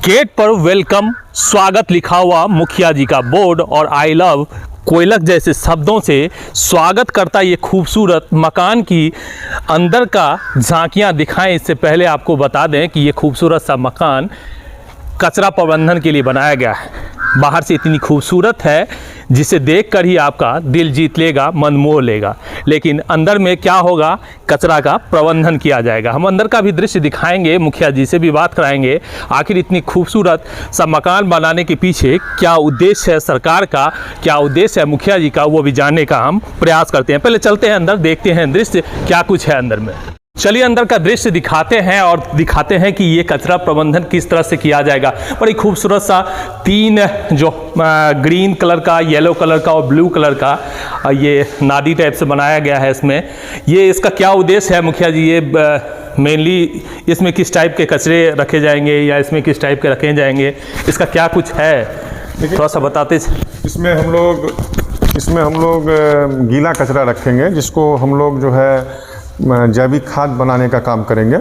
Gate पर welcome स्वागत लिखा हुआ मुखिया जी का बोर्ड और आई लव कोयलक जैसे शब्दों से स्वागत करता ये खूबसूरत मकान की अंदर का झांकियां दिखाएं। इससे पहले आपको बता दें कि ये खूबसूरत सा मकान कचरा प्रबंधन के लिए बनाया गया है। बाहर से इतनी खूबसूरत है जिसे देखकर ही आपका दिल जीत लेगा, मन मोह लेगा, लेकिन अंदर में क्या होगा, कचरा का प्रबंधन किया जाएगा। हम अंदर का भी दृश्य दिखाएंगे, मुखिया जी से भी बात कराएंगे आखिर इतनी खूबसूरत सा मकान बनाने के पीछे क्या उद्देश्य है सरकार का, क्या उद्देश्य है मुखिया जी का, वो भी जानने का हम प्रयास करते हैं। पहले चलते हैं अंदर, देखते हैं दृश्य क्या कुछ है अंदर में। चलिए अंदर का दृश्य दिखाते हैं और दिखाते हैं कि ये कचरा प्रबंधन किस तरह से किया जाएगा। बड़ी खूबसूरत सा तीन जो ग्रीन कलर का, येलो कलर का और ब्लू कलर का ये नादी टाइप से बनाया गया है। ये इसका क्या उद्देश्य है मुखिया जी? ये मेनली इसमें किस टाइप के कचरे रखे जाएंगे या इसमें किस टाइप के रखे जाएंगे, इसका क्या कुछ है, थोड़ा सा बताते। इसमें हम लोग गीला कचरा रखेंगे जिसको हम लोग जो है जैविक खाद बनाने का काम करेंगे।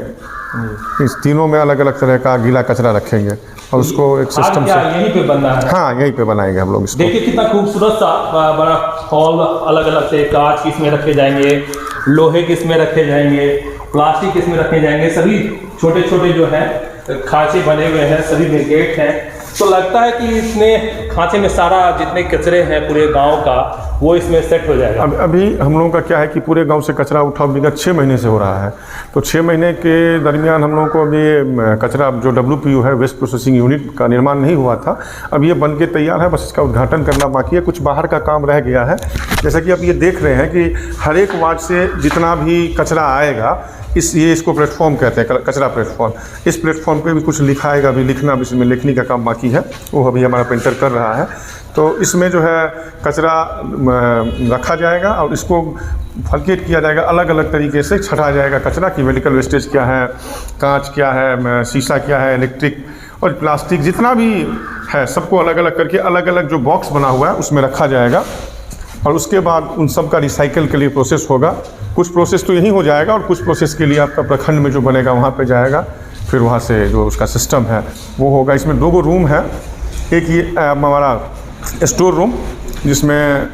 इस तीनों में अलग अलग तरह का गीला कचरा रखेंगे और उसको एक सिस्टम से यहीं पे बनना है। हाँ, यहीं पे बनाएंगे हम लोग इसको। देखिए कितना खूबसूरत सा बड़ा हॉल, अलग अलग से कांच किसमें रखे जाएंगे, लोहे किसमें रखे जाएंगे, प्लास्टिक किसमें रखे जाएंगे, सभी छोटे छोटे जो है खांचे बने हुए हैं, सभी में गेट हैं। तो लगता है कि इसमें खांचे में सारा जितने कचरे हैं पूरे गांव का वो इसमें सेट हो जाएगा। अभी हम लोगों का क्या है कि पूरे गांव से कचरा उठाव विगत 6 महीने से हो रहा है। तो 6 महीने के दरमियान हम लोगों को अभी कचरा जो WPU है, वेस्ट प्रोसेसिंग यूनिट का निर्माण नहीं हुआ था। अब ये बन के तैयार है, बस इसका उद्घाटन करना बाकी है। कुछ बाहर का काम रह गया है। जैसा कि आप ये देख रहे हैं कि हर एक वार्ड से जितना भी कचरा आएगा इसको प्लेटफॉर्म कहते हैं, कचरा प्लेटफॉर्म। इस प्लेटफॉर्म पे भी कुछ लिखाएगा, भी लिखना भी इसमें लिखने का काम बाकी है, वो अभी हमारा पेंटर कर रहा है। तो इसमें जो है कचरा रखा जाएगा और इसको फलकेट किया जाएगा, अलग अलग तरीके से छँटा जाएगा कचरा की मेडिकल वेस्टेज क्या है, कांच क्या है, शीशा क्या है, इलेक्ट्रिक और प्लास्टिक जितना भी है सबको अलग अलग करके अलग अलग जो बॉक्स बना हुआ है उसमें रखा जाएगा। और उसके बाद उन सब का रिसाइकल के लिए प्रोसेस होगा। कुछ प्रोसेस तो यहीं हो जाएगा और कुछ प्रोसेस के लिए आपका प्रखंड में जो बनेगा वहाँ पे जाएगा, फिर वहाँ से जो उसका सिस्टम है वो होगा। इसमें 2 रूम है, एक ये हमारा स्टोर रूम जिसमें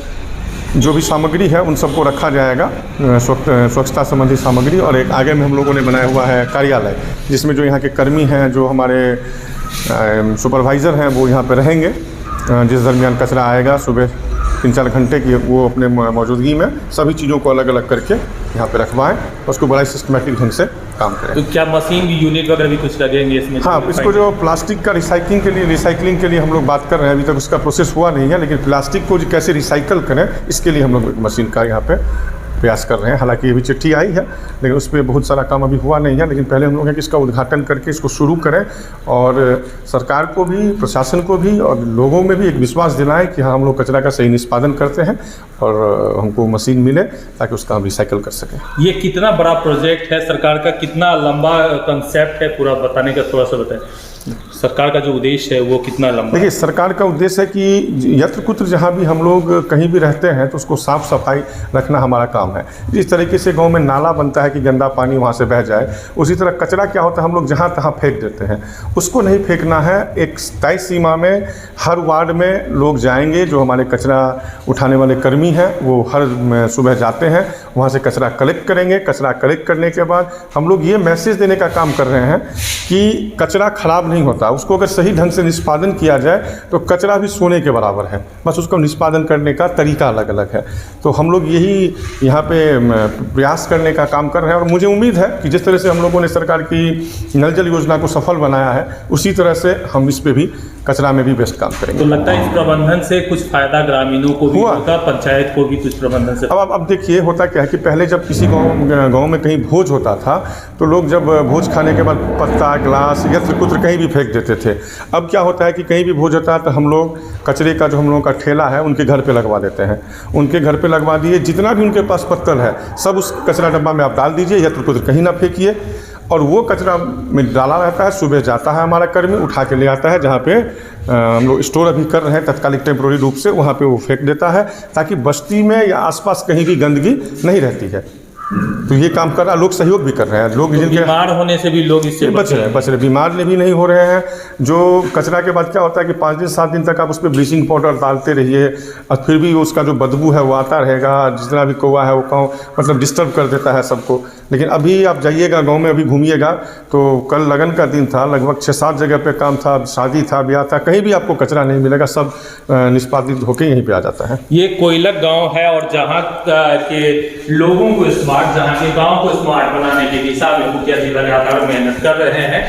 जो भी सामग्री है उन सबको रखा जाएगा, स्वच्छता संबंधी सामग्री, और एक आगे में हम लोगों ने बनाया हुआ है कार्यालय जिसमें जो यहाँ के कर्मी हैं, जो हमारे सुपरवाइज़र हैं वो यहाँ पे रहेंगे। जिस दरमियान कचरा आएगा सुबह 3-4 घंटे की वो अपने मौजूदगी में सभी चीज़ों को अलग अलग करके यहाँ पे रखवाएं, उसको बड़ा सिस्टमेटिक ढंग से काम करें। तो क्या मशीन यूनिट वगैरह भी कुछ लगेंगे इसमें? हाँ, इसको जो प्लास्टिक का रिसाइकलिंग के लिए हम लोग बात कर रहे हैं, अभी तक उसका प्रोसेस हुआ नहीं है, लेकिन प्लास्टिक को कैसे रिसाइकल करें इसके लिए हम लोग मशीन का यहाँ पे प्रयास कर रहे हैं। हालांकि अभी चिट्ठी आई है लेकिन उस पर बहुत सारा काम अभी हुआ नहीं है, लेकिन पहले हम लोग हैं कि इसका उद्घाटन करके इसको शुरू करें और सरकार को भी, प्रशासन को भी और लोगों में भी एक विश्वास दिलाएं कि हाँ, हम लोग कचरा का सही निष्पादन करते हैं और हमको मशीन मिले ताकि उसका हम रिसाइकल कर सकें। ये कितना बड़ा प्रोजेक्ट है सरकार का, कितना लंबा कंसेप्ट है, पूरा बताने का थोड़ा सा बताएं। सरकार का जो उद्देश्य है वो कितना लंबा? देखिए, सरकार का उद्देश्य है कि यत्र कुत्र जहाँ भी हम लोग कहीं भी रहते हैं तो उसको साफ़ सफाई रखना हमारा काम है। जिस तरीके से गांव में नाला बनता है कि गंदा पानी वहाँ से बह जाए, उसी तरह कचरा क्या होता है हम लोग जहाँ तहाँ फेंक देते हैं, उसको नहीं फेंकना है। एक तय सीमा में हर वार्ड में लोग जाएंगे, जो हमारे कचरा उठाने वाले कर्मी हैं वो हर सुबह जाते हैं, वहाँ से कचरा कलेक्ट करेंगे। कचरा कलेक्ट करने के बाद हम लोग ये मैसेज देने का काम कर रहे हैं कि कचरा खराब नहीं होता, उसको अगर सही ढंग से निष्पादन किया जाए तो कचरा भी सोने के बराबर है, बस उसको निष्पादन करने का तरीका अलग अलग है। तो हम लोग यही यहाँ पे प्रयास करने का काम कर रहे हैं और मुझे उम्मीद है कि जिस तरह से हम लोगों ने सरकार की नल जल योजना को सफल बनाया है उसी तरह से हम इस पे भी कचरा में भी बेस्ट काम करेंगे। तो लगता है इस प्रबंधन से कुछ फायदा ग्रामीणों को भी होगा, पंचायत को भी कुछ प्रबंधन से। अब देखिए, होता क्या है कि पहले जब किसी गाँव में कहीं भोज होता था तो लोग जब भोज खाने के बाद पत्ता, गिलास, यत्र कुत्र कहीं भी फेंक देते थे। अब क्या होता है कि कहीं भी भोज होता है तो हम लोग कचरे का जो हम लोगों का ठेला है उनके घर पे लगवा देते हैं। उनके घर पे लगवा दिए, जितना भी उनके पास पत्तल है सब उस कचरा डब्बा में आप डाल दीजिए, यत्र कुत्र कहीं ना फेंकिए। और वो कचरा में डाला रहता है, सुबह जाता है हमारा कर्मी उठा के ले आता है, जहाँ पे हम लोग स्टोर अभी कर रहे हैं तत्कालिक टेम्प्रोरी रूप से, वहाँ पे वो फेंक देता है ताकि बस्ती में या आसपास कहीं भी गंदगी नहीं रहती है। तो ये काम कर रहा, लोग सहयोग भी कर रहे हैं, लोग जिनके बीमार होने से भी लोग इससे बच रहे बीमार भी नहीं हो रहे हैं। जो कचरा के बाद क्या होता है कि 5 दिन 7 दिन तक आप उस पर ब्लीचिंग पाउडर डालते रहिए और फिर भी उसका जो बदबू है वो आता रहेगा, जितना भी कौवा है वो मतलब डिस्टर्ब कर देता है सबको। लेकिन अभी आप जाइएगा गांव में, अभी घूमिएगा तो कल लगन का दिन था, लगभग 6-7 जगह पे काम था, शादी था, ब्याह था, कहीं भी आपको कचरा नहीं मिलेगा, सब निष्पादित होकर यहीं पे आ जाता है। ये कोयलक गांव है और जहाँ के लोगों को स्मार्ट, जहाँ के गांव को स्मार्ट बनाने की दिशा में मुखिया जी लगातार मेहनत कर रहे हैं।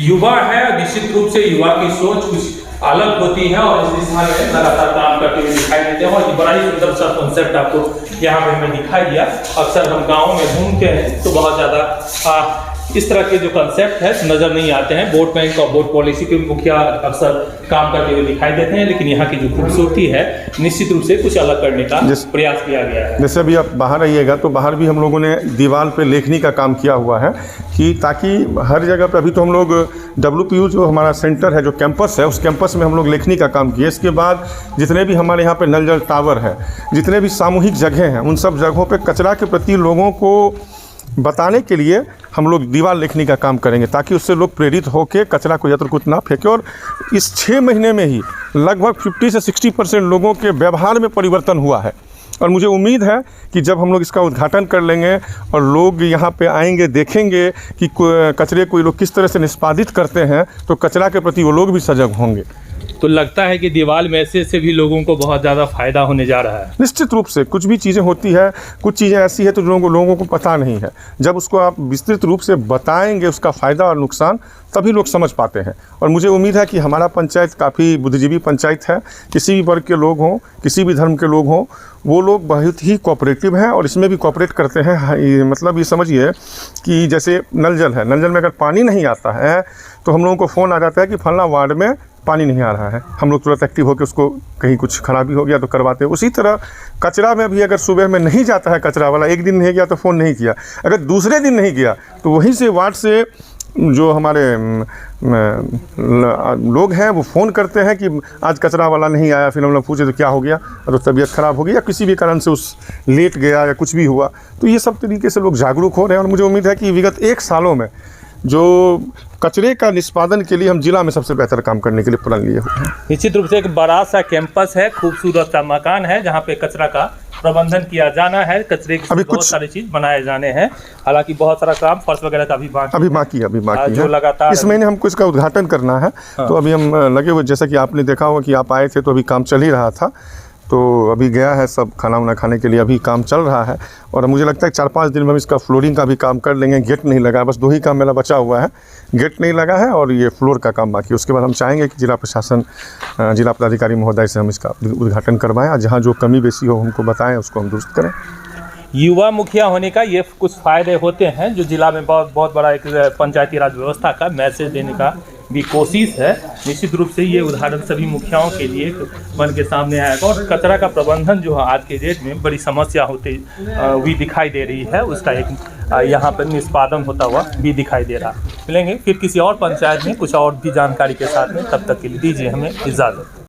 युवा है, निश्चित रूप से युवा की सोच कुछ अलग होती है और इस दिशा में लगातार काम करते हुए दिखाई देते हैं। और बड़ा ही सुंदर सा कॉन्सेप्ट आपको यहाँ पे हमें दिखाई दिया। अक्सर हम गाँव में घूमते हैं तो बहुत ज़्यादा इस तरह के जो कंसेप्ट है नज़र नहीं आते हैं। वोट बैंक और वोट पॉलिसी के मुखिया अक्सर काम करते हुए दिखाई देते हैं, लेकिन यहाँ की जो खूबसूरती है निश्चित रूप से कुछ अलग करने का प्रयास किया गया है। जैसे अभी आप बाहर आइएगा तो बाहर भी हम लोगों ने दीवार पे लेखनी का काम किया हुआ है कि ताकि हर जगह पे, अभी तो हम लोग WPU जो हमारा सेंटर है, जो कैंपस है, उस कैंपस में हम लोग लेखनी का काम किए। इसके बाद जितने भी हमारे यहाँ पे नल जल टावर है, जितने भी सामूहिक जगह हैं, उन सब जगहों पे कचरा के प्रति लोगों को बताने के लिए हम लोग दीवार लिखने का काम करेंगे ताकि उससे लोग प्रेरित होकर कचरा को यत्र कुछ ना फेंके। और इस 6 महीने में ही लगभग 50 से 60% लोगों के व्यवहार में परिवर्तन हुआ है। और मुझे उम्मीद है कि जब हम लोग इसका उद्घाटन कर लेंगे और लोग यहाँ पे आएंगे, देखेंगे कि कचरे को ये लोग किस तरह से निष्पादित करते हैं, तो कचरा के प्रति वो लोग भी सजग होंगे। तो लगता है कि दीवार मैसेज से भी लोगों को बहुत ज़्यादा फायदा होने जा रहा है। निश्चित रूप से कुछ भी चीज़ें होती है, कुछ चीज़ें ऐसी है तो लोगों को पता नहीं है। जब उसको आप विस्तृत रूप से बताएंगे उसका फ़ायदा और नुकसान, तभी लोग समझ पाते हैं। और मुझे उम्मीद है कि हमारा पंचायत काफ़ी बुद्धिजीवी पंचायत है। किसी भी वर्ग के लोग हों, किसी भी धर्म के लोग हों, वो लोग बहुत ही कोऑपरेटिव हैं और इसमें भी कोऑपरेट करते हैं। मतलब ये समझिए कि जैसे नल जल है, नल जल में अगर पानी नहीं आता है तो हम लोगों को फ़ोन आ जाता है कि फलना वार्ड में पानी नहीं आ रहा है। हम लोग तुरंत एक्टिव होकर उसको, कहीं कुछ खराबी हो गया तो करवाते हैं। उसी तरह कचरा में भी अगर सुबह में नहीं जाता है कचरा वाला, एक दिन नहीं गया तो फ़ोन नहीं किया, अगर दूसरे दिन नहीं गया तो वहीं से वार्ड से जो हमारे लोग हैं वो फ़ोन करते हैं कि आज कचरा वाला नहीं आया। फिर हम लोग पूछे तो क्या हो गया, तो तबीयत ख़राब हो गई या किसी भी कारण से उस लेट गया या कुछ भी हुआ। तो ये सब तरीके से लोग जागरूक हो रहे हैं। और मुझे उम्मीद है कि विगत 1 सालों में जो कचरे का निष्पादन के लिए हम जिला में सबसे बेहतर काम करने के लिए प्रण लिए हुए हैं। निश्चित रूप से एक बड़ा सा कैंपस है, खूबसूरत सा मकान है जहाँ पे कचरा का प्रबंधन किया जाना है। कचरे की बहुत सारी चीज बनाए जाने हैं। हालांकि बहुत सारा काम, फर्श वगैरह का भी बाकी है जो लगातार इस महीने हमको इसका उद्घाटन करना है। तो अभी हम लगे हुए, जैसा कि आपने देखा होगा कि आप आए थे तो अभी काम चल ही रहा था। तो अभी गया है सब खाना वाना खाने के लिए, अभी काम चल रहा है। और मुझे लगता है 4-5 दिन में हम इसका फ्लोरिंग का भी काम कर लेंगे। गेट नहीं लगा है, बस 2 ही काम मेरा बचा हुआ है, गेट नहीं लगा है और ये फ्लोर का काम बाकी है। उसके बाद हम चाहेंगे कि जिला प्रशासन, जिला पदाधिकारी महोदय से हम इसका उद्घाटन करवाएं और जहाँ जो कमी बेसी हो हमको बताएं, उसको हम दुरुस्त करें। युवा मुखिया होने का ये कुछ फ़ायदे होते हैं जो जिला में बहुत बड़ा एक पंचायती राज व्यवस्था का मैसेज देने का भी कोशिश है। निश्चित रूप से ये उदाहरण सभी मुखियाओं के लिए बन के सामने आएगा। और कचरा का प्रबंधन जो है आज के डेट में बड़ी समस्या होती हुई दिखाई दे रही है, उसका एक यहाँ पर निष्पादन होता हुआ भी दिखाई दे रहा है। मिलेंगे फिर किसी और पंचायत में कुछ और भी जानकारी के साथ में, तब तक के लिए दीजिए हमें इजाज़त।